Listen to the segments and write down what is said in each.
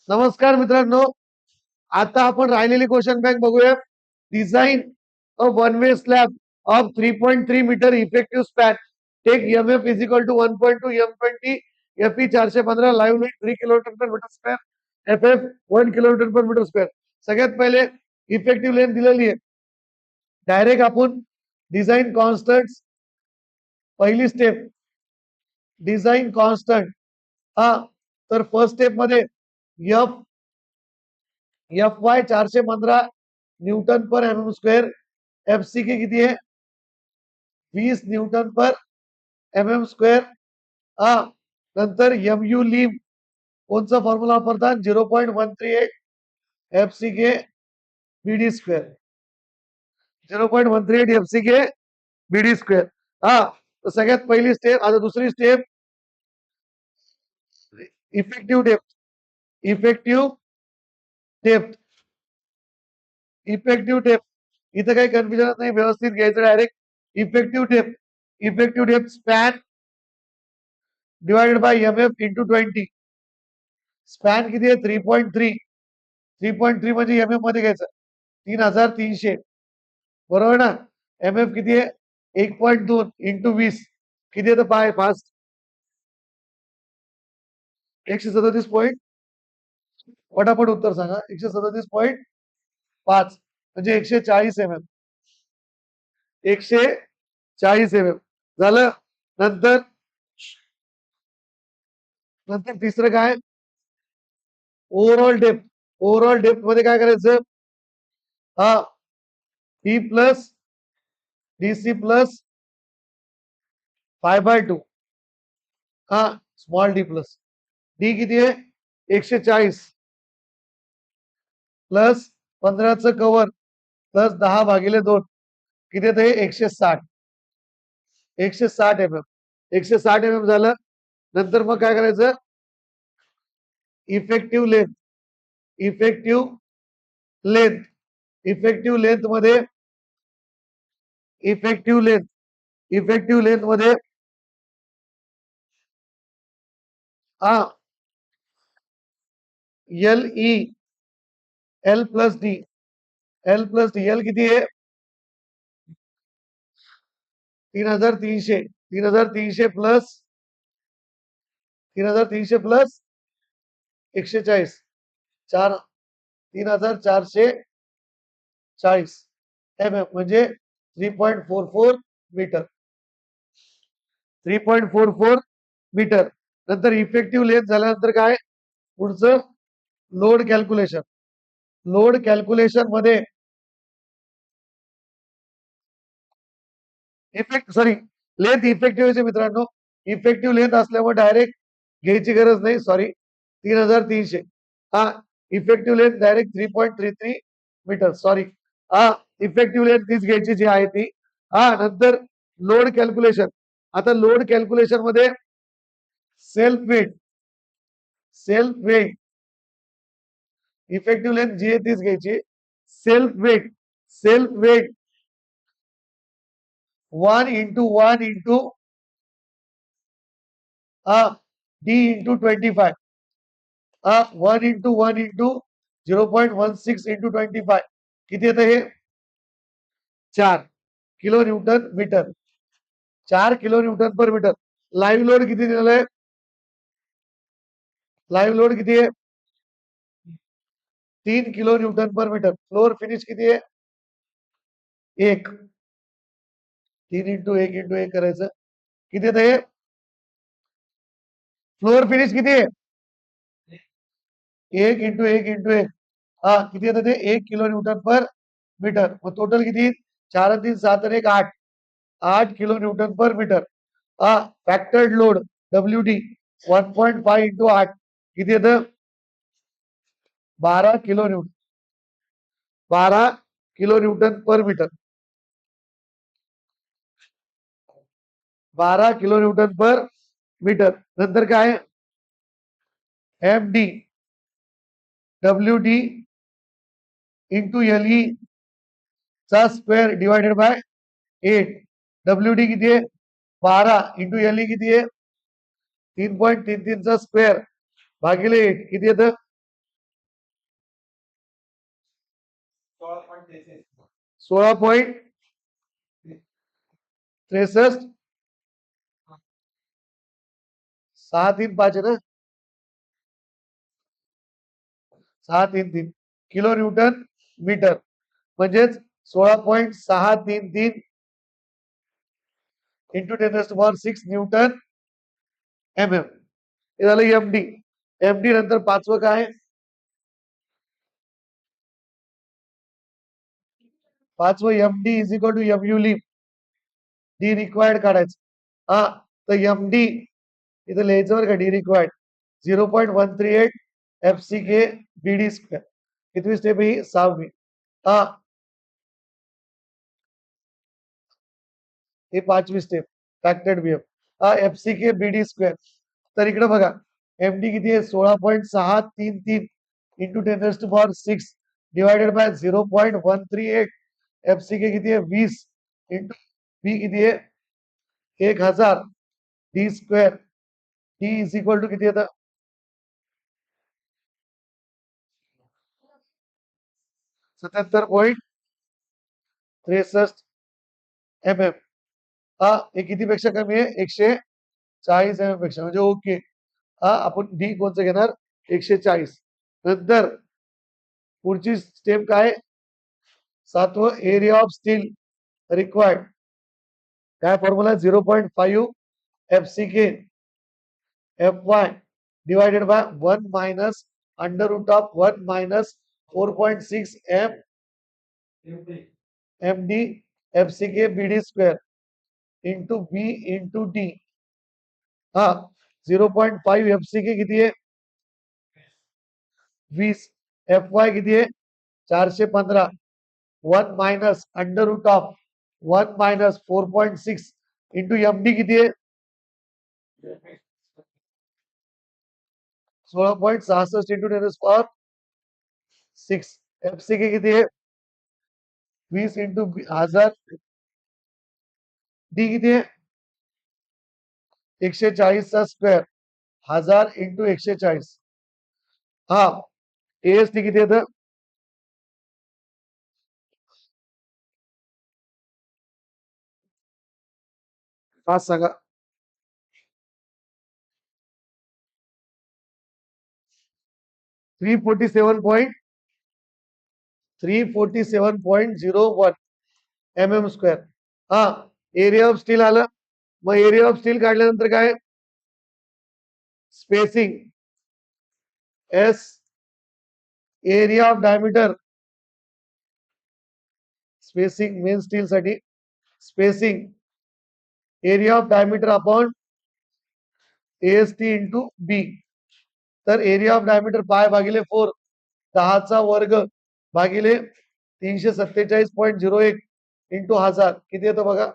नमस्कार मित्रांनो. आता आपण राहिलेली क्वेश्चन बँक बघूया. Design a one way slab of 3.3 meter effective span. Take MF is equal to 1.2 M20 FE 415 live load 3 kilometer per metre square FF 1 kilometer per metre square. सगळ्यात पहिले effective length दिलेली आहे. Direct आपण design constant पहिली step design constant हा तर first step मध्ये FY 415 newton per MM square. FCK किती आहे 20 न्यूटन पर MM स्क्वेअर. हा नंतर MU लीम कोणचा फॉर्म्युला वापरतात 0.138 FCK BD square. 0.138 FCK BD square. हा तर सगळ्यात पहिली स्टेप. आता दुसरी step effective depth. Effective depth effective depth इथं काही कन्फ्युजन नाही, व्यवस्थित घ्यायचं direct. Effective depth span divided by MF into 20. Span किती आहे 3.3. 3.3 म्हणजे MM मध्ये घ्यायचं 3300 बरोबर ना. MF किती आहे 1.2 इंटू 20 किती आहे तर पाय फास्ट 137 पटापट उत्तर सांगा. 137.5 म्हणजे 140 MM. 140 MM झालं. नंतर नंतर तिसरं काय ओव्हरऑल डेप्थ मध्ये काय करायचं हा डी प्लस DC प्लस 5/2 हा स्मॉल डी प्लस डी किती आहे 140 प्लस 15चं कव्हर प्लस 10/2 किती आहे 160. 160 MM. 160 MM झालं. नंतर मग काय करायचं इफेक्टिव्ह लेंथ इफेक्टिव्ह लेंथ मध्ये इफेक्टिव्ह लेंथ मध्ये हा एल प्लस डी एल किती आहे 3300 प्लस 140 3440 MM म्हणजे 3.44 मीटर. 3.44 मीटर. नंतर इफेक्टिव्ह लेंथ झाल्यानंतर काय पुढचं लोड कॅल्क्युलेशन मध्ये लेंथ इफेक्टिव्ह मित्रांनो. इफेक्टिव्ह लेंथ असल्यामुळे डायरेक्ट घ्यायची गरज नाही. सॉरी 3300 हा effective length direct 3.33 meter. Sorry हा इफेक्टिव्ह लेंथ तीच घ्यायची जी आहे ती. हा नंतर लोड कॅल्क्युलेशन. आता लोड कॅल्क्युलेशन मध्ये सेल्फ वेट इफेक्टिव्ह लेंथ जी आहे तीच घ्यायची. Self weight 1 into D into 25 1 into 0.16 into 25 किती येतं हे 4 kilo newton metre. 4 kilo newton per metre. Live load किती दिलेला आहे लाईव्ह लोड किती आहे 3 kilo newton per metre. Floor finish किती आहे 1. 3 इंटू 1 करायचं किती येतं हे फ्लोर फिनिश किती आहे 1 इंटू 1 हा किती येतं ते 1 किलो न्यूटन पर मीटर. मग टोटल किती 4 आणि 3 7 आणि 1 8 किलो न्यूटन पर मीटर. हा फॅक्टर्ड लोड WD 1.5 इंटू 8 किती येतं 12 kilo newton per metre. 12 kilo newton per metre. नंतर काय MD WD इंटू LE चा स्क्वेअर डिवायडेड बाय 8. WD किती आहे 12 इंटू LE किती आहे 3.33 चा स्क्वेअर भागिले 8 किती येतं 16.63 635 आहे ना 633 किलो न्यूटन मीटर म्हणजेच 16.633 इंटू 10⁻6 न्यूटन एम एम हे झालं एमडी. एमडी नंतर पाचवं काय पाचवं MD is equal to MU लिप डी रिक्वायर्ड काढायचं हा तर एमडी इथं लिहायचं बरं का D required 0.138 F C K BD square कितवी स्टेप ही 6वी हा हे 5वी स्टेप फॅक्टेड बीएफ हा F C K BD square तर इकडे बघा एमडी किती आहे 16.633 into 10⁻6 divided by 0.138 F C K किती आहे 20 इंटू बी किती आहे 1000 D square D is equal to किती येतं 77.63 एम एम हा हे किती पेक्षा कमी आहे 140 एम एम पेक्षा म्हणजे ओके हा आपण डी कोणचं घेणार 140 नंतर पुढची स्टेप काय 7वं एरिया ऑफ स्टील रिक्वायर्ड काय formula 0.5 F C K F Y divided by 1 minus under root of 1 minus 4.6 M M D F C K B D square into B into D हा 0.5 F C K किती आहे 20 F Y किती आहे 415 1 minus under root of 1 minus 4.6 into M D किती आहे 16.66 into 10⁻6 F C K किती आहे 20 into 1000 D किती आहे 140 चा स्क्वेअर 1000 इंटू 140 हा एएसटी किती येतं पाच सांगा 347.01 एम एम स्क्वेअर हा एरिया ऑफ स्टील आलं मग एरिया ऑफ स्टील काढल्यानंतर काय spacing S area of diameter spacing main steel साठी spacing area of diameter upon AST into B तर एरिया ऑफ डायमीटर पाय भागिले 4 10चा वर्ग भागिले 347.01 इंटू 1000 किती येतं बघा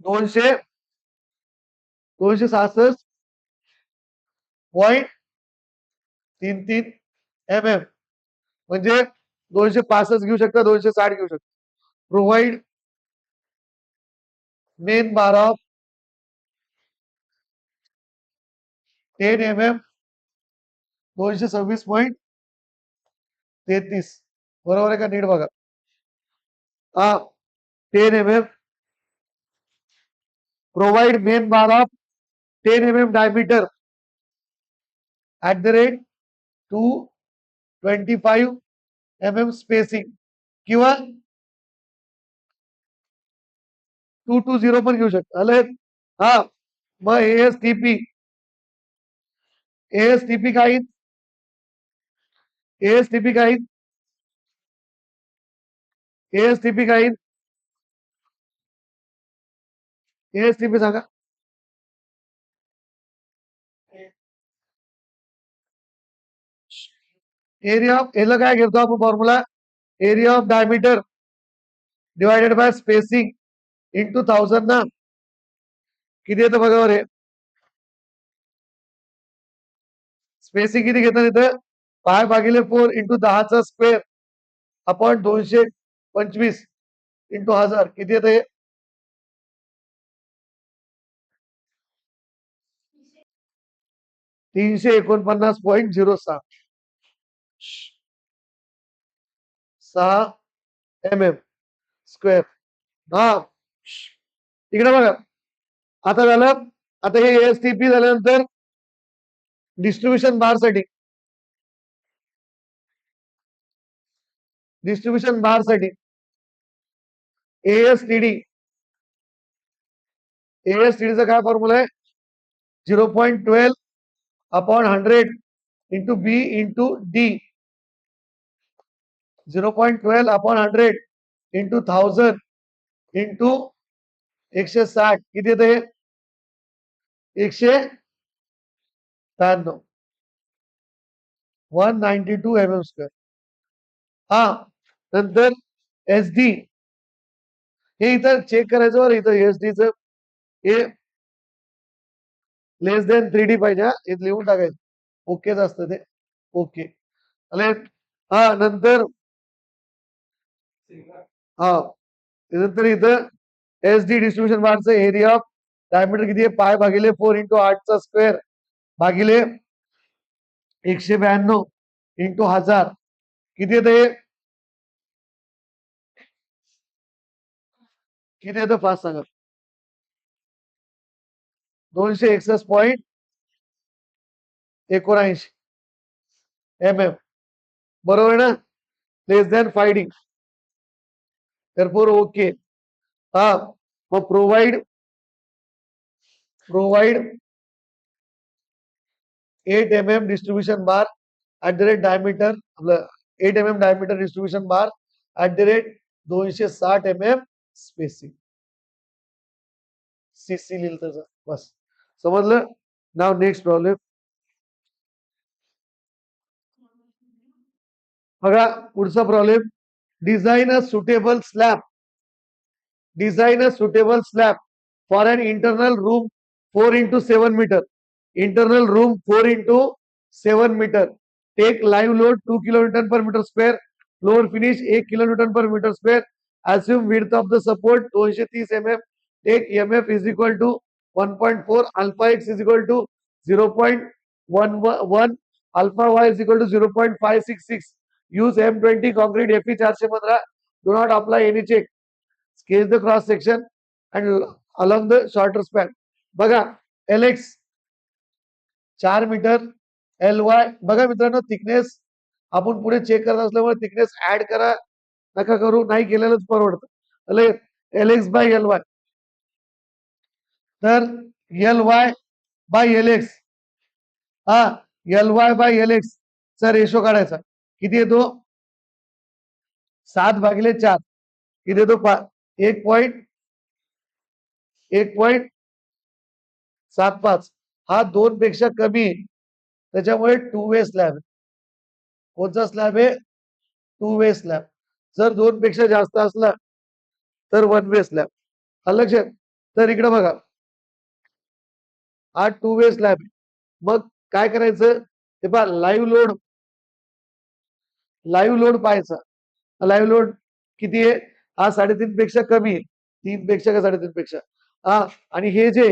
266.33 एम एम म्हणजे 265 घेऊ शकता 260 घेऊ शकता provide main bar of 10 M M 226.33 बरोबर आहे का नीट बघा हा 10 M M provide main bar of 10 M M diameter at the rate 225 mm spacing किंवा 220 पण घेऊ शकता आलं हा मग एएसटीपी एएसटीपी काय एएसटीपी काय एएसटीपी काय एएसटीपी सांगा एरिया ऑफ याला काय घेतो आपण formula area of diameter divided by spacing into 1000 ना किती येतं बघा बरे स्पेसिंग किती घेतात इथं पाय भागिले 4 इंटू 10चा स्क्वेअर अपॉन 225 इंटू 1000 किती येतं हे 349.06 6 mm². हा इकडे बघा. आता झालं. आता हे एसटीपी झाल्यानंतर डिस्ट्रीब्युशन बार साठी एएसटीडी चा काय फॉर्म्युला आहे? 0.12 upon 100 into B into D. 0.12 upon 100 into 1000 into 160 किती येते? 193 192 mm². हा नंतर एस डी हे इथं चेक करायचं बरं. इथं एसडीचं हे लेस देन 3D पाहिजे. हे लिहून टाकायचं. ओकेच असतं ते. ओके. हा नंतर हा नंतर इथं एस डी डिस्ट्रीब्युशन बारचं एरिया ऑफ डायमीटर किती आहे? पाय भागिले 4 इंटू 8 स्क्वेअर भागिले 192 इंटू 1000 किती येते? किती येतं फास्ट सांगा? 261.79 mm. बरोबर ना? Less than 5D. therefore okay. हा मग provide 8 mm distribution bar @ diameter आपलं 8 mm diameter distribution bar @ 260 mm spacing. CC लिहिलं त्याचं बस. समजलं? नाव नेक्स्ट प्रॉब्लेम बघा. पुढचा problem. Design a suitable slab for an internal room 4 into 7 meter. Internal room 4 into 7 meter. Take live load 2 kilonewton per meter square. Floor finish 1 kilonewton per meter square. Assume width of the support 230 mm. Take EMF is equal to 1.4. Alpha x is equal to 0.11. Alpha y is equal to 0.566. Use M20 concrete Fe 415. Do not apply any check. Sketch the cross section and along the shorter span. बघा LX 4 metre, LY बघा मित्रांनो. Thickness आपण पुढे check करत असल्यामुळे thickness add करा नका करू. नाही केलेलंच परवडतं. LX by LY. तर LY बाय LX हा LY बाय LX चा रेशो काढायचा. किती येतो? 7/4 किती येतो? 1.75. हा 2 पेक्षा कमी. त्याच्यामुळे 2 वे स्लॅब. कोणता स्लॅब आहे? 2 वे स्लॅब. जर 2 पेक्षा जास्त असला तर 1 वे स्लॅब. लक्षात. तर इकडे बघा हा 2 वे स्लॅब. मग काय करायचं? ते पहा लाईव्ह लोड पाहायचा. लाईव्ह लोड किती आहे? हा 3.5 पेक्षा कमी आहे. 3 पेक्षा का 3.5 पेक्षा. हा आणि हे जे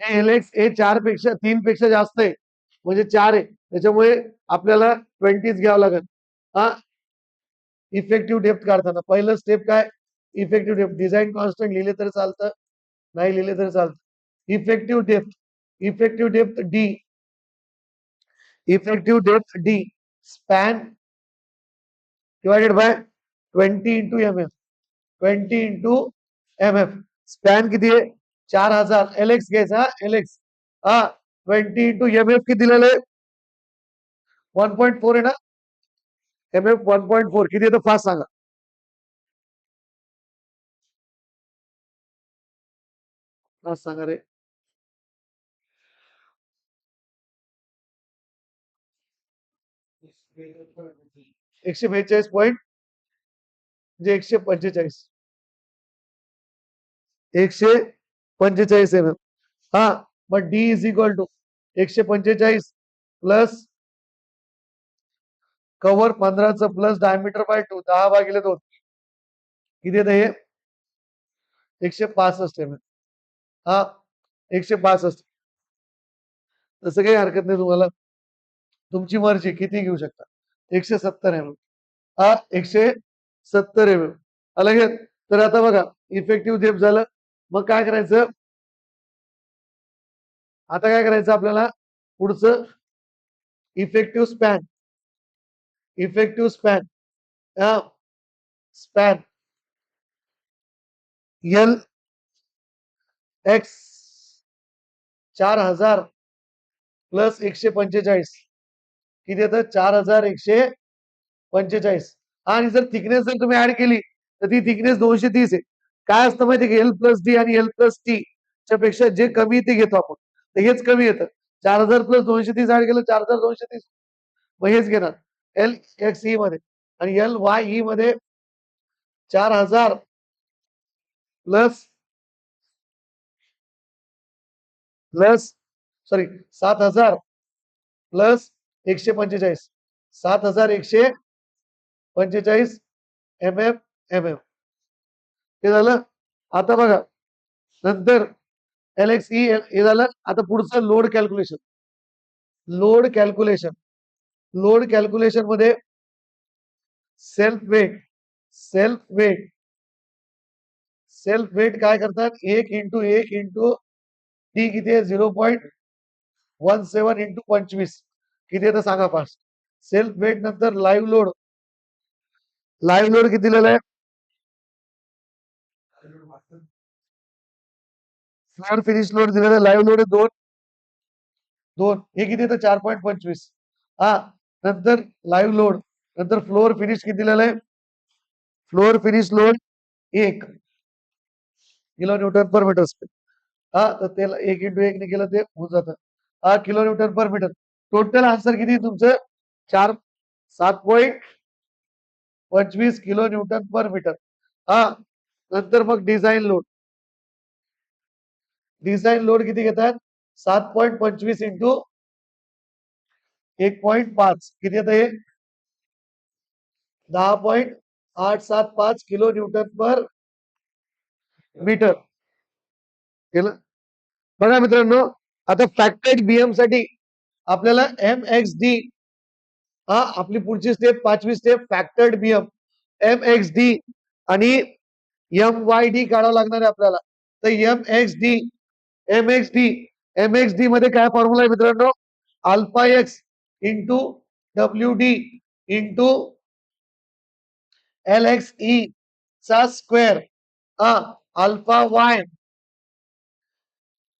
LX हे 3 पेक्षा जास्त आहे. म्हणजे 4 आहे. त्याच्यामुळे आपल्याला 20 घ्यावं लागेल. हा इफेक्टिव्ह डेप्थ काढताना पहिलं स्टेप काय? Effective depth. डिझाईन कॉन्स्टंट लिहिले तर चालतं, नाही लिहिले तर चालतं. Effective depth D. Effective depth D span divided by 20 into MM. 20 into MM. Span किती आहे? 4000. LX घ्यायचा. LX हा 20 इंटू MF किती दिलेलं आहे? 1.4 आहे ना. MF 1.4 किती येतं फास्ट सांगा? फास्ट सांगा रे. 142 पॉईंट म्हणजे 145. 145 MM. हा मग D is equal to 145 plus cover 15चं प्लस डायमीटर बाय 2 10/2 किती येतं हे? 165 MM. हा 165. तसं काही हरकत नाही तुम्हाला. तुमची मर्जी किती घेऊ शकता. 170 mm. हा 170 mm. अलग. तर आता बघा इफेक्टिव्ह डेप्थ झालं. मग काय करायचं, आता काय करायचं आपल्याला पुढचं effective span. Effective span span L x 4000 plus 145 किती येतं 4145. आणि जर थिकनेस जर तुम्ही ऍड केली तर ती थिकनेस 230 आहे. काय असतं माहिती की एल प्लस डी आणि एल प्लस टी च्या पेक्षा जे कमी ते घेतो आपण, तर हेच कमी येतं. 4000 प्लस 230 ऍड केलं 4230, मग हेच घेणार एल एक्स ई मध्ये. आणि एल वाय ई मध्ये 4000 plus plus sorry 7000 plus 145, 7145 M M M M. हे झालं. आता बघा नंतर एल एक्स ई हे झालं. आता पुढचं load calculation. Load calculation load calculation मध्ये self weight self weight self weight काय करतात, 1 × 1 × टी किती आहे 0.17 × 25 किती आहे तर सांगा फास्ट. सेल्फ वेट नंतर लाईव्ह लोड. लाईव्ह लोड किती दिलेला आहे, फ्लोर फिनिश लोड दिलेला आहे. लाईव्ह लोड आहे 2 2 हे किती येतं 4.25. हा नंतर लाईव्ह लोड नंतर फ्लोअर फिनिश किती दिलेलं आहे, floor finish load 1 kilo newton per metre square. हा तर त्याला 1 × 1 ने केलं ते होऊन जातं. हा kilo newton per metre. Total answer किती तुमचं 7.25 किलो न्यूटन पर मीटर. हा नंतर मग डिझाईन लोड. डिझाईन लोड किती घेतात 7.25 × 1.5 किती येतं हे 10.875 किलो न्यूटन पर मीटर केलं. बघा मित्रांनो, आता फॅक्टर्ड बीएम साठी आपल्याला एम एक्स डी, हा आपली पुढची स्टेप 5वी step factored BM M X D आणि एम वाय डी काढावं लागणार आहे आपल्याला. तर M X D M X D M X D मध्ये काय फॉर्म्युला आहे मित्रांनो, alpha X into W D into L X E चा square, alpha Y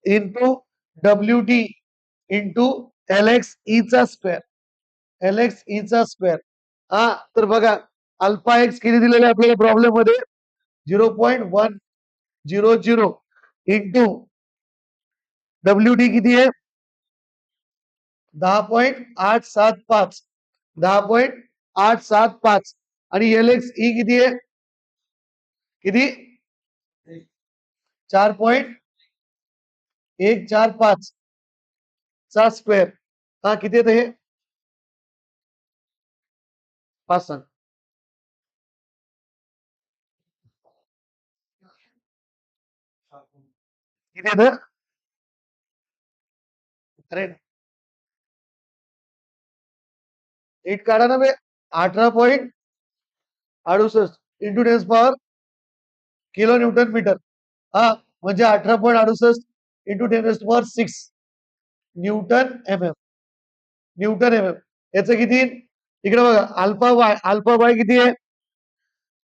into W D into L X E चा स्क्वेअर, एल एक्स ई चा square. हा तर बघा अल्फा एक्स किती दिलेले आपल्याला प्रॉब्लेम मध्ये 0.100 इंटू डब्ल्यू डी किती आहे 10.875 10.875 आणि एल एक्स ई किती आहे किती 4.145 चा स्क्वेअर. हा किती येतं हे 5 सांग किती येतं, अरे 8 काढा ना बे 18.68 इंटू 10 किलो न्यूटन मीटर. हा म्हणजे 18.68 into 10 6 newton M M. Newton M M याचं किती इकडे बघा अल्फा वाय किती आहे,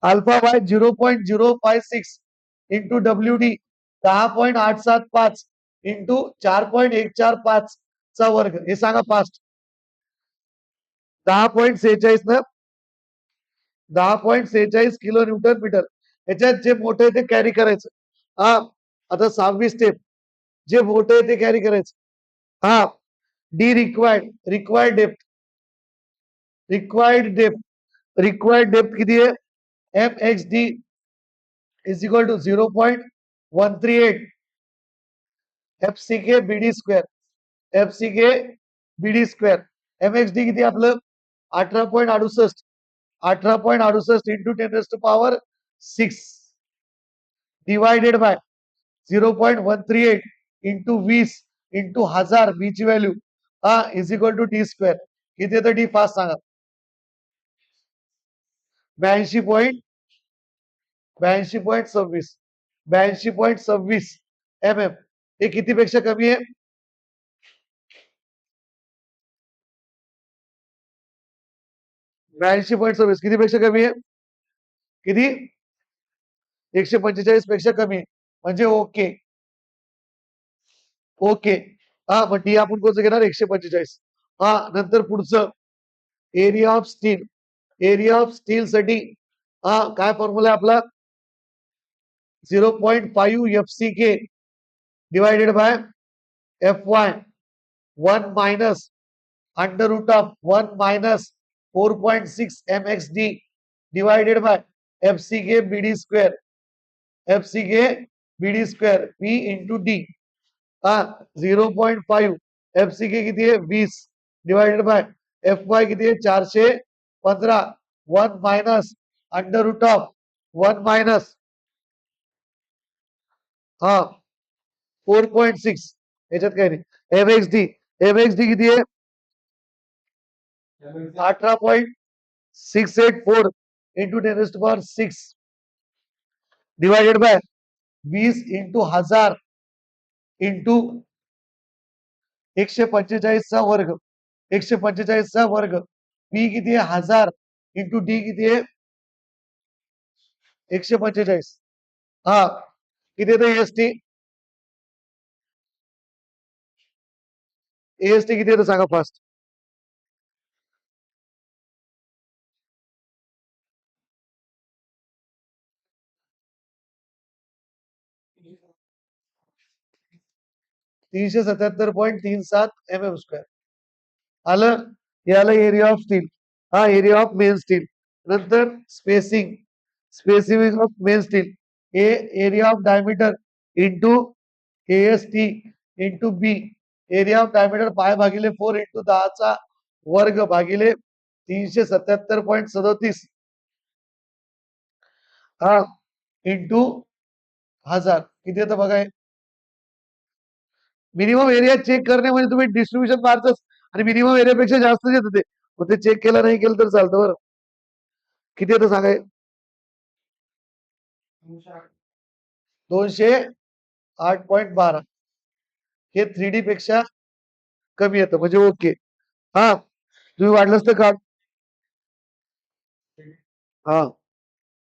alpha Y 0.056 into W D 10.875 into 4.145 चा वर्ग. हे सांगा फास्ट. 10.46 ना 10.46 किलो न्यूटन मीटर. याच्यात जे मोठे आहे ते कॅरी करायचं. हा आता 6वी स्टेप, जे मोठे आहे ते कॅरी करायचं. हा D required depth required depth किती आहे M X D is equal to 0.138 F C K BD square, F C K BD square. M X D किती आपलं 18.68 into 10⁻6 divided by 0.138 into 20 into 1000 B ची value is equal to T square. किती येतं D fast सांगा. 82.26 mm. हे किती पेक्षा कमी आहे. 82.26 किती पेक्षा कमी आहे. किती 145 पेक्षा कमी आहे. म्हणजे ओके ओके. हा मग डी आपण कोणतं घेणार 145. हा नंतर पुढचं area of steel. Area of steel साठी हा काय फॉर्म्युला आहे आपला 0.5 FCK divided by FY 1 minus under root of 1 minus 4.6 MXD divided by FCK BD square. FCK BD square P into D. हा 0.5 FCK किती आहे 20 डिवायडेड बाय FY किती आहे 415 1 minus under root of 1 minus हा 4.6 याच्यात काही नाही. MXD किती आहे 18.684 into 10⁻6 divided by 20 into 1000 into 145चा वर्ग. 145चा वर्ग. पी किती आहे 1000 इंटू डी किती आहे 145. हा किती येतं एएसटी. एएसटी किती येतं सांगा फास्ट. $377.37 mm². आलं. याला एरिया ऑफ स्टील. हा एरिया ऑफ मेन स्टील. नंतर spacing. Spacing of main steel. A area of diameter into AST into B. Area of diameter pi भागिले 4 इंटू 10चा वर्ग भागिले 377.37 हा इंटू 1000 किती येतं बघा. मिनिमम एरिया चेक करणे म्हणजे तुम्ही डिस्ट्रीब्युशन मारतच आणि मिनिमम एरियापेक्षा जास्त येतं ते. मग ते चेक केलं नाही केलं तर चालतं बरं. किती येतं सांगाय 208.12. हे 3D पेक्षा कमी येतं म्हणजे ओके. हा तुम्ही वाटलंच तर का हा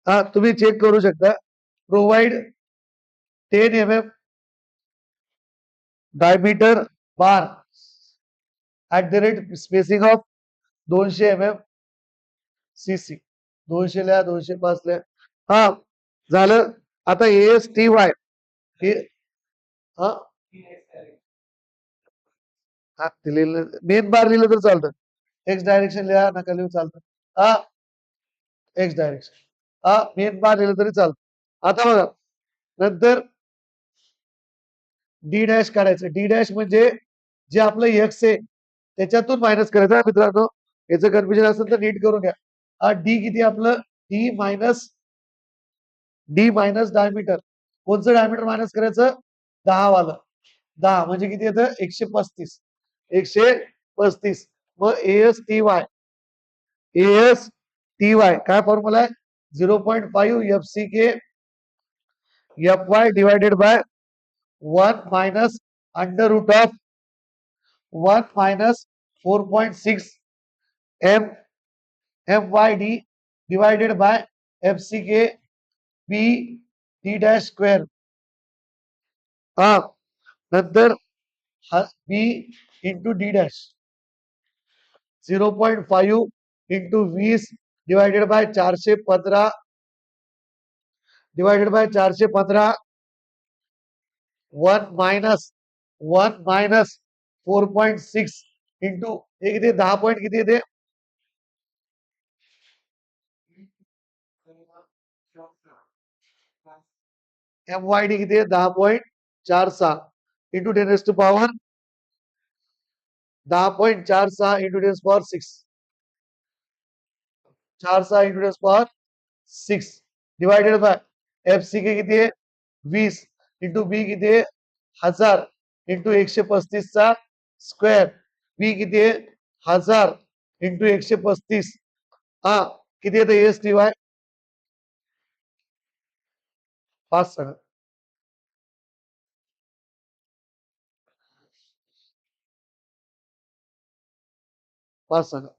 हा तुम्ही चेक करू शकता. Provide 10 mm diameter bar at the rate spacing of 200 mm CC. 200 लिहा 205 लिहा. हा झालं. आता ASTY हे हा दिलेलं मेन बार लिहिलं तर चालतं. एक्स डायरेक्शन लिहा नका लिहू चालतं. हा एक्स डायरेक्शन हा मेन बार लिहिलं तरी चालतं. आता बघा नंतर डी डॅश काढायचं. डी डॅश म्हणजे जे आपलं एक्स आहे त्याच्यातून मायनस करायचं मित्रांनो. याचं कन्फ्युजन असेल तर नीट करून घ्या. हा डी किती आपलं डी मायनस डायमीटर. कोणचं डायमीटर मायनस करायचं 10 वालं. 10 म्हणजे किती येतं 135. 135. मग ASTY काय फॉर्म्युला आहे 0.5 FCK FY divided by 1 minus under root of 1 minus 4.6 MYD divided by FCK B D dash square. हा नंतर B into D dash 0.5 into 20 divided by 415 divided by 415 1 minus 4.6 into हे किती 10 पॉईंट किती येते MYD किती आहे 10.46 into 10⁻⁴ 10.46 into 10⁻⁶ 46 into 10⁻⁶ divided by FCK किती आहे 20 इंटू बी किती आहे 1000 इंटू 135 चा स्क्वेअर. बी किती आहे 1000 इंटू 135 हा किती येतं एस टी वाय 5 सांगा. पाच सांगा.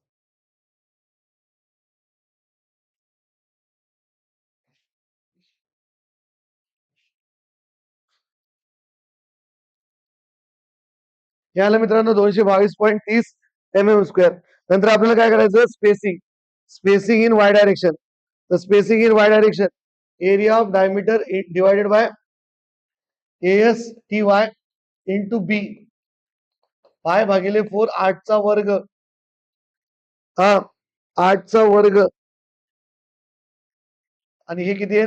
याला मित्रांनो 222.30 mm². नंतर आपल्याला काय करायचं spacing. Spacing in Y direction. तर spacing in Y direction area of diameter divided by S T Y into B pi भागिले 4 8चा वर्ग. हा 8चा वर्ग आणि हे किती आहे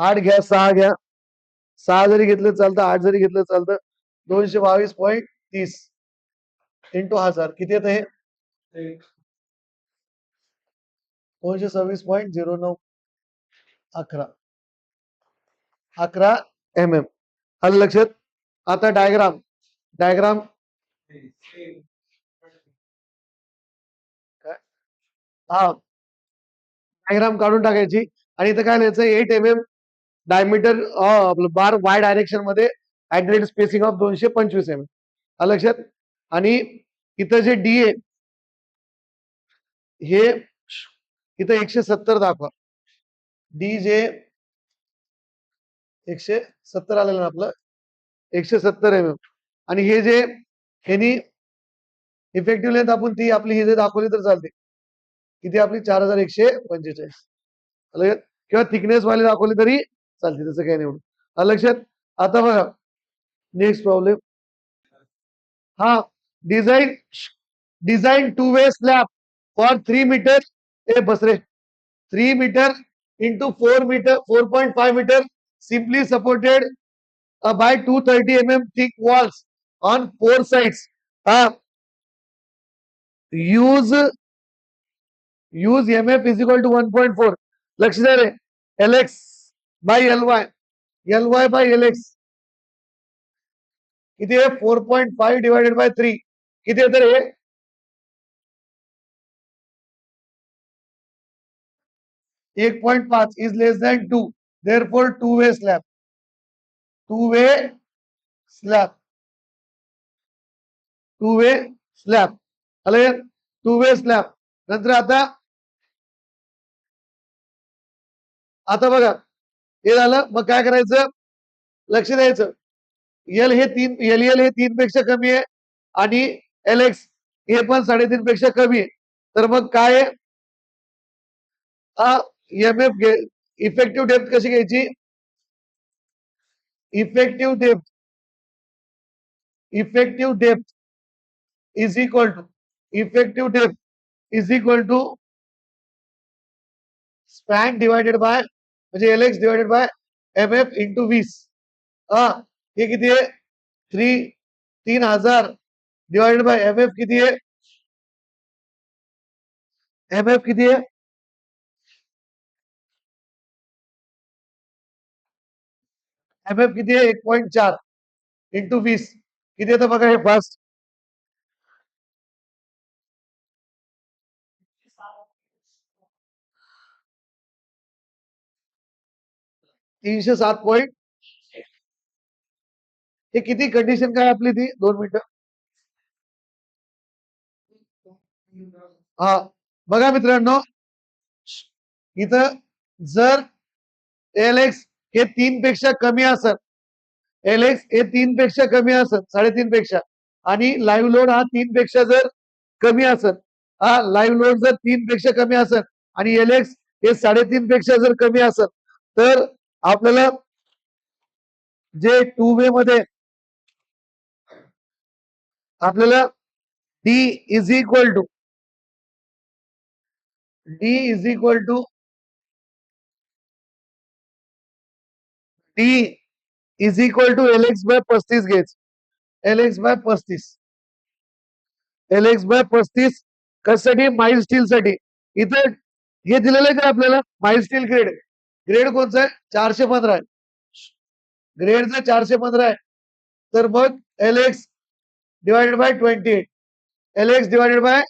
8 घ्या 6 घ्या 6 जरी घेतलं चालतं 8 जरी घेतलं चालतं 222.30 इंटू 1000 किती येतं हे 226.09 11 mm. आलं लक्षात. आता डायग्राम डायग्राम हा डायग्राम काढून टाकायची आणि इथं काय लिहायचं 8 mm डायमीटर आपलं बार वाय डायरेक्शन मध्ये at rate spacing of 225 mm. आलं लक्षात. आणि इथं जे डी आहे हे इथं 170 दाखवा. डी जे 170 आलेलं ना आपलं 170 mm. आणि हे जे ह्यानी इफेक्टिव्ह लेंथ आपण ती आपली ही जे दाखवली तर चालते किती आपली 4145 किंवा थिकनेस वाली दाखवली तरी चालते तसं काही नाही एवढं. आलं लक्षात. आता बघा नेक्स्ट प्रॉब्लेम. हा design design 2 way slab for 3 metre ए बसरे 3 metre into 4 metre 4.5 metre simply supported by 230 mm thick walls on 4 sides. use MF is equal to 1.4. लक्ष द्या रे LX by LY LY by LX किती आहे 4.5 divided by 3 किती आहे तर हे 1.5 is less than 2. Therefore 2 way slab. 2 way slab. 2 way slab. आलं 2 way slab. नंतर आता बघा हे झालं. मग काय करायचं लक्ष द्यायचं. एल हे 3 एल हे 3 पेक्षा कमी आहे आणि LX हे पण 3.5 पेक्षा कमी आहे. तर मग काय MF इफेक्टिव्ह डेप्थ कशी घ्यायची effective depth is equal to span divided by म्हणजे LX divided by MF into 20. हे किती आहे 3000 डिवायडेड बाय MF किती आहे MF किती आहे MF किती आहे 1.4 इंटू 20 किती येतं बघा हे फास्ट 307. हे किती कंडिशन काय आपली ती 2 मिनिटं. हा बघा मित्रांनो इथं जर LX हे 3 पेक्षा कमी असत LX हे 3 पेक्षा कमी असत 3.5 पेक्षा आणि लाईव्ह लोड हा 3 पेक्षा जर कमी असत लाईव्ह लोड जर 3 पेक्षा कमी असत आणि LX हे 3.5 पेक्षा जर कमी असत तर आपल्याला जे 2 वे मध्ये आपल्याला D is equal to D is equal to LX by 35 घ्यायचं. LX बाय 35 कशासाठी माइल स्टील साठी. इथं हे दिलेलं आहे का आपल्याला माइल स्टील ग्रेड कोणचा आहे 415 आहे. ग्रेडचा 415 आहे तर मग LX divided bye 28 LX divided bye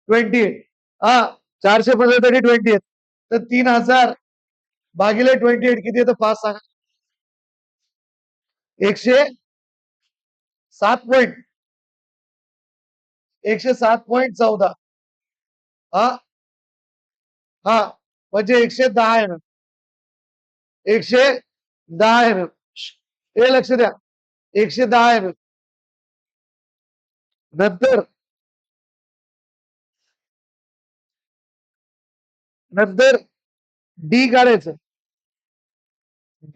28 हा 400 + 20 आहेत तर 3000 भागिले 28 किती येतं फास्ट सांगा 107 107.14 हा हा म्हणजे 110 110 हे लक्ष द्या 110 नंतर नंतर डी काढायचं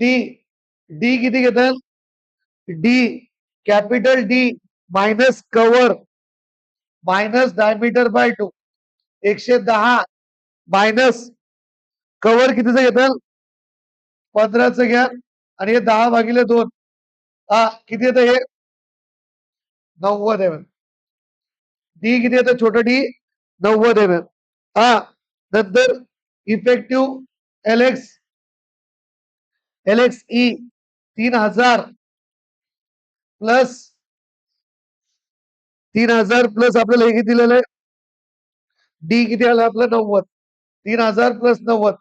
डी डी किती घेतात D capital D minus cover minus diameter by 2 110 minus cover कितीचं घेतात 15चं घ्या आणि हे 10 भागिले 2 हा किती येतं हे 90 डी किती येतं छोटं डी 90 हा नंतर effective L X E 3000 plus 3000 plus आपल्याला हे किती दिलेलं आहे डी किती आलं आपलं 90 3000 प्लस 90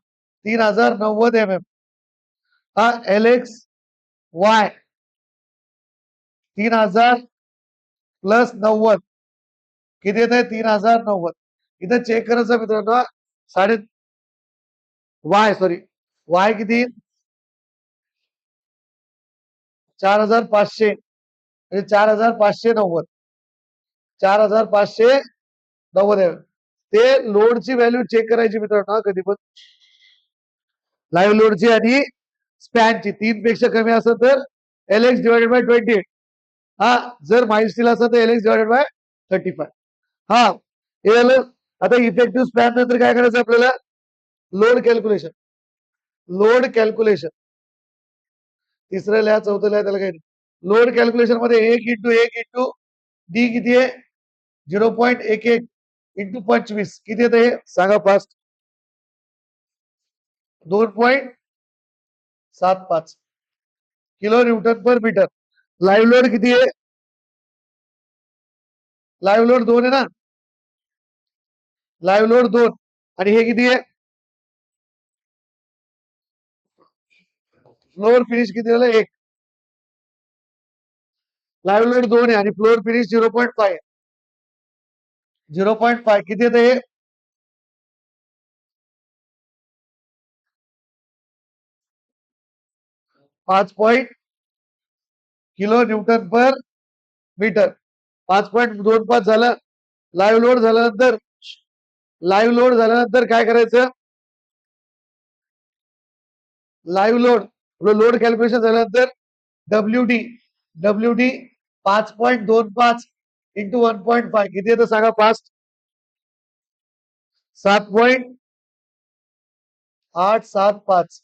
3090 हा LXY 3000 प्लस 90 किती येत आहे 3090 इथं चेक करायचं मित्रांनो साडे वाय किती 4500 म्हणजे 4590 4590 ते लोडची व्हॅल्यू चेक करायची मित्रांनो कधी पण लाईव्ह लोडची आणि स्पॅनची 3 पेक्षा कमी असेल तर LX/28 हा जर माइलस्टील असेल तर LX/35 हा हे झालं आता इफेक्टिव्ह स्पॅन नंतर काय करायचं आपल्याला लोड कॅल्क्युलेशन तिसरं लिहा चौथं लिहा त्याला काही लोड कॅल्क्युलेशन मध्ये 1 × 1 × डी किती आहे 0.11 × 25 किती येतं हे सांगा fast 2.75 kilo newton per metre live load किती आहे लाईव्ह लोड 2 आहे ना लाईव्ह लोड 2 आणि हे किती आहे फ्लोअर फिनिश किती झालं 1 लाईव्ह लोड 2 आहे आणि फ्लोअर फिनिश 0.5 0.5 किती येतं हे 5 किलो न्यूटन पर मीटर 5.25 झालं लाईव्ह लोड झाल्यानंतर काय करायचं लाईव्ह लोड कॅल्क्युलेशन झाल्यानंतर डब्ल्यू डी 5.25 × 1.5 किती येतं सांगा fast 7.875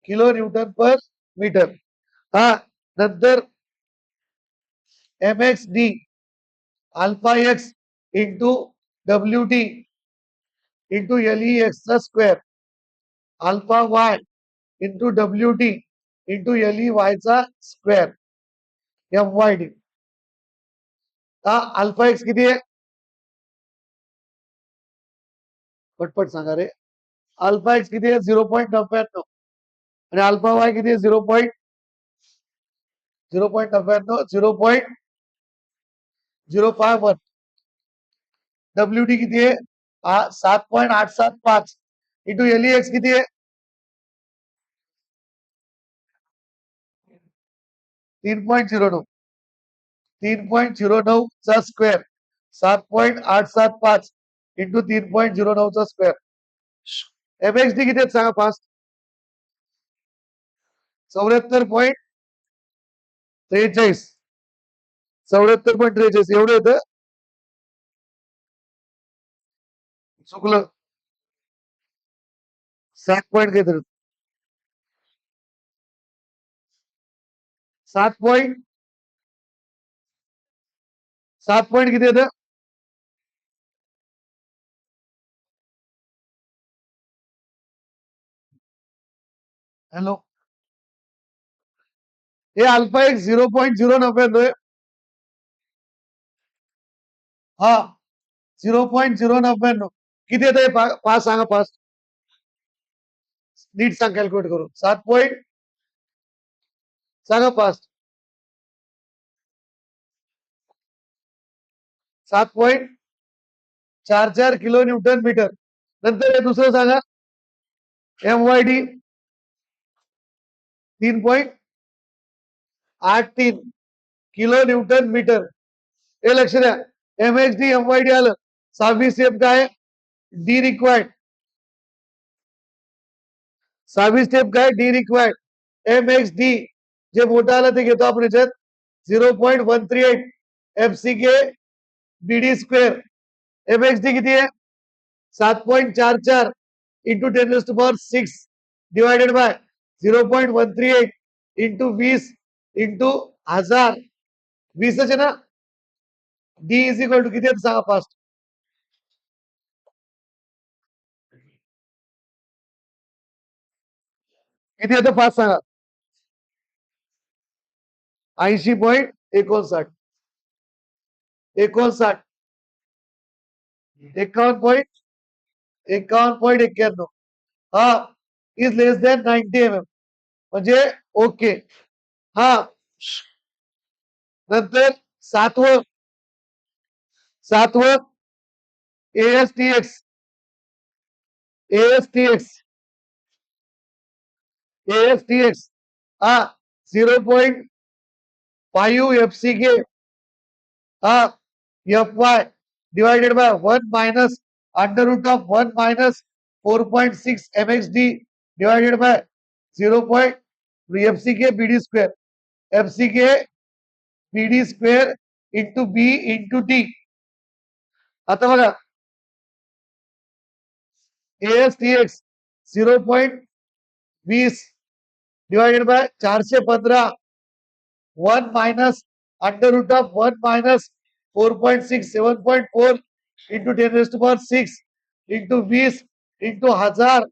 kilo newton per metre हा नंतर MXD alpha X into WT into LEX चा square alpha Y into WT into LEY चा स्क्वेअर MYD हा अल्फा एक्स किती आहे पटपट सांगा रे अल्फा एक्स किती आहे 0.99 आणि अल्फा वाय किती आहे 0.99 0.051 WT किती आहे 7.875 इंटू LEX किती आहे 3.09 चा स्क्वेअर 7.875 इंटू 3.09 चा स्क्वेअर MXD किती आहेत सांगा फास्ट 74.43 74.43 एवढं येतं चुकलं 7 पॉईंट घेत 7 पॉईंट किती येतं हॅलो हे अल्फा एक्स 0.099 हा 0.099 किती येत आहे पाच सांगा पाच नीट सांग कॅल्क्युलेट करून 7 पॉईंट सांगा पाच 7.44 किलो न्यूटन मीटर नंतर हे दुसरं सांगा MYD 3.83 किलो न्यूटन मीटर हे लक्ष द्या MHD MYD आलं 6वी स्टेप काय डी रिक्वायर्ड 6वी स्टेप काय डी रिक्वायर्ड MXD जे मोठं आलं ते घेतो आपण याच्यात 0.138 FCK BD स्क्वेअर MXD किती आहे 7.44 into 10⁻6 divided by 0.138 into 20 into 1000 20 आहे ना डी इज इक्वल टू किती सांगा फास्ट किती येतं फास्ट सांगा 80.59 59 51.91 हा इज लेस दॅन 90 mm म्हणजे ओके हा नंतर सातवं ASTX हा 0.5 FCK हा FY divided by 1 minus under root of 1 minus 4.6 MXD divided by 0. FCK BD square FCK BD square into B into T आता बघा ASTX 0.20 divided by 415 1 minus under root of 1 minus 4.6 7.4 into 10⁻6 into 20 into 1000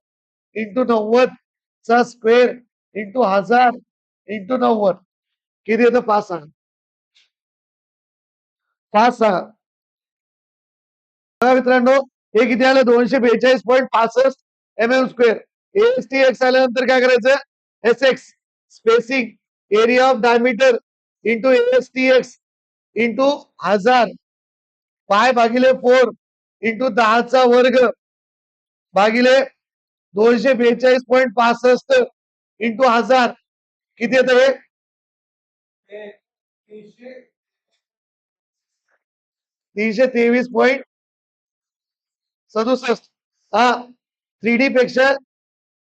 into 90 चा square into 1000 into 90 किती येतं पाच सांगा मित्रांनो हे किती आलं 242.65 mm स्क्वेअर ASTX आल्यानंतर काय करायचं SX spacing area of diameter into ASTX into 1000 पाय भागिले 4 इंटू 10चा वर्ग भागिले 242.65 इंटू 1000 किती येतं हे 323.67 हा 3D पेक्षा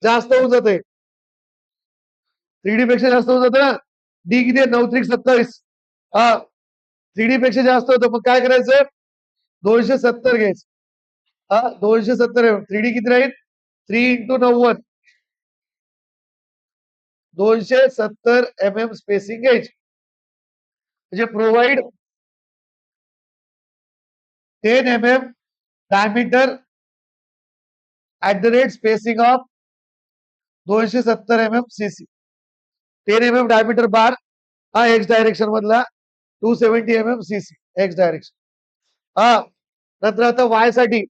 जास्त होऊन जाते 3D पेक्षा जास्त होऊन जातं ना डी किती आहे 9 हा 3D पेक्षा जास्त होतं मग काय करायचं 270 घ्यायचं हा 270 3D किती राहील 3 इंटू 90 270 mm स्पेसिंग घ्यायची म्हणजे provide 10 mm diameter at the rate spacing of 270 mm CC 10 mm diameter बार हा एक्स डायरेक्शन मधला 270 mm CC एक्स डायरेक्शन हा नंतर आता वाय साठी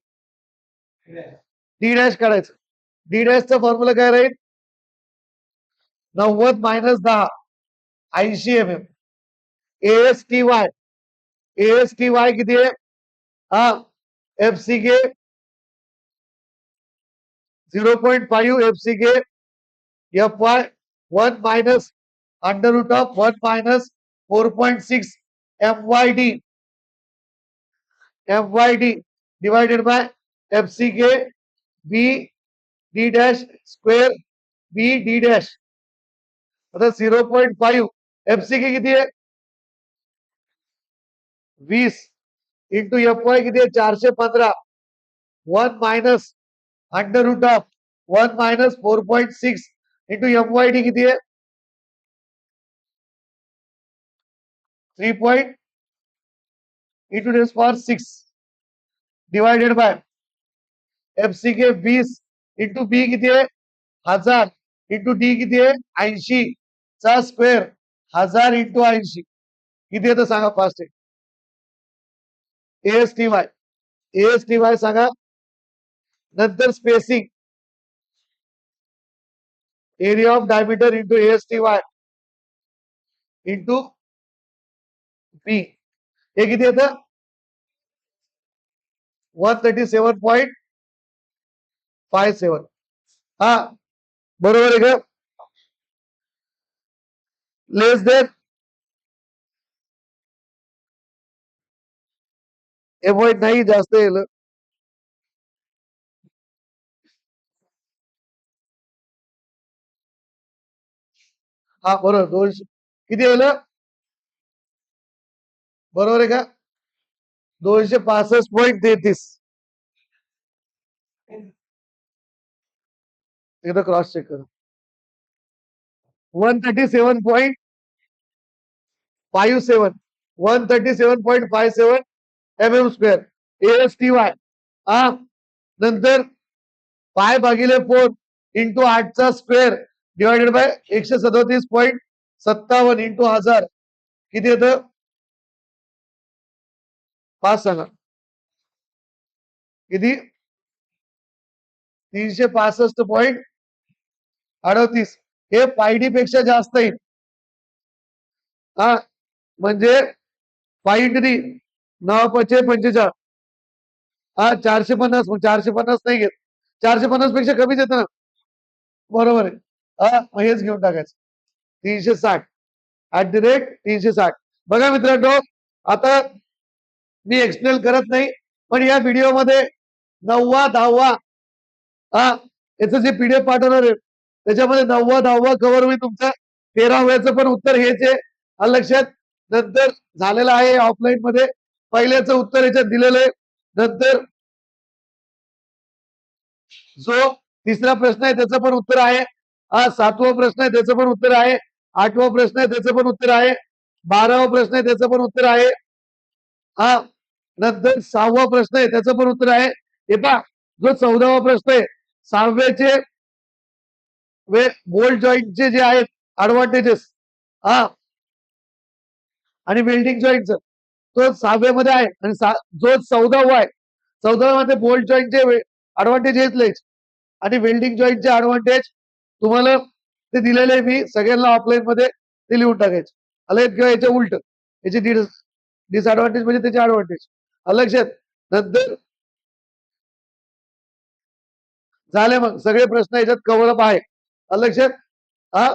डी डॅश काढायचं डी डॅशचा फॉर्म्युला काय राहील 90 मायनस 10 80 mm ASTY किती आहे हा FCK 0.5 FCK FY 1 minus under root of 1 minus 4.6 MYD divided by FCK B D dash square B D dash आता 0.5 FCK किती आहे 20 इंटू FY किती आहे 415 1 minus under root of 1 minus 4.6 into MYD किती आहे 3 into 10⁻6 divided by FCK 20 into B किती आहे 1000 into D किती आहे 80 चा स्क्वेअर 1000 इंटू 80 किती येतं सांगा फास्ट ASTY ASTY सांगा. नंतर spacing, area of diameter into ASTY into P. हे किती येतं? 137.57. हा बरोबर आहे का? लेस देन हे पॉईंट नाही, जास्त येईल. हा बरोबर, 200 किती येईल? बरोबर आहे का? 265.33. एकदा क्रॉस चेक करा. 137.57. 137.57 mm². ASTY. हा नंतर पाय भागिले 4 इंटू 8चा स्क्वेअर डिवायडेड बाय 137.57 इंटू 1000 किती येतं? 5 सांगा. किती? 365.38. हे 5D पेक्षा जास्त येईल. हा म्हणजे 5 9 45. हा 450. 450 नाही घेत. 450 पेक्षा कमीच येतं ना. बरोबर आहे. हा हेच घेऊन टाकायचं. 360 @ 360. बघा मित्रांनो, आता मी एक्सप्लेन करत नाही, पण या व्हिडिओमध्ये 9वा 10वा याचं जे PDF पाठवणार आहे त्याच्यामध्ये 9वा 10वा कव्हर होईल तुमचं. 13व्याचं पण उत्तर हेच आहे. लक्षात. नंतर झालेलं आहे ऑफलाईन मध्ये. पहिल्याचं उत्तर याच्यात दिलेलं आहे. नंतर जो तिसरा प्रश्न आहे त्याचं पण उत्तर आहे. 7वा प्रश्न आहे त्याचं पण उत्तर आहे. 8वा प्रश्न आहे त्याचं पण उत्तर आहे. 12वा प्रश्न आहे त्याचं पण उत्तर आहे. हा नंतर 6वा प्रश्न आहे त्याचं पण उत्तर आहे. हे पहा, जो 14वा प्रश्न आहे, 6व्याचे बोल्ट जॉईंटचे जे आहेत ऍडव्हान्टेजेस आणि वेल्डिंग जॉईंटचं, तो 6व्यामध्ये आहे. आणि जो 14वा आहे, 14व्या मध्ये बोल्ट जॉईंटचे ऍडव्हान्टेज हेच आणि वेल्डिंग जॉईंटचे ऍडव्हान्टेज तुम्हाला ते दिलेले आहे. मी सगळ्यांना ऑफलाईन मध्ये ते लिहून टाकायचे. अलग किंवा याच्या उलट याचे डिसएडव्हान्टेज म्हणजे त्याचे ऍडव्हान्टेज. लक्षात. नंतर झाले मग सगळे प्रश्न याच्यात कव्हर अप आहे. लक्षात. हा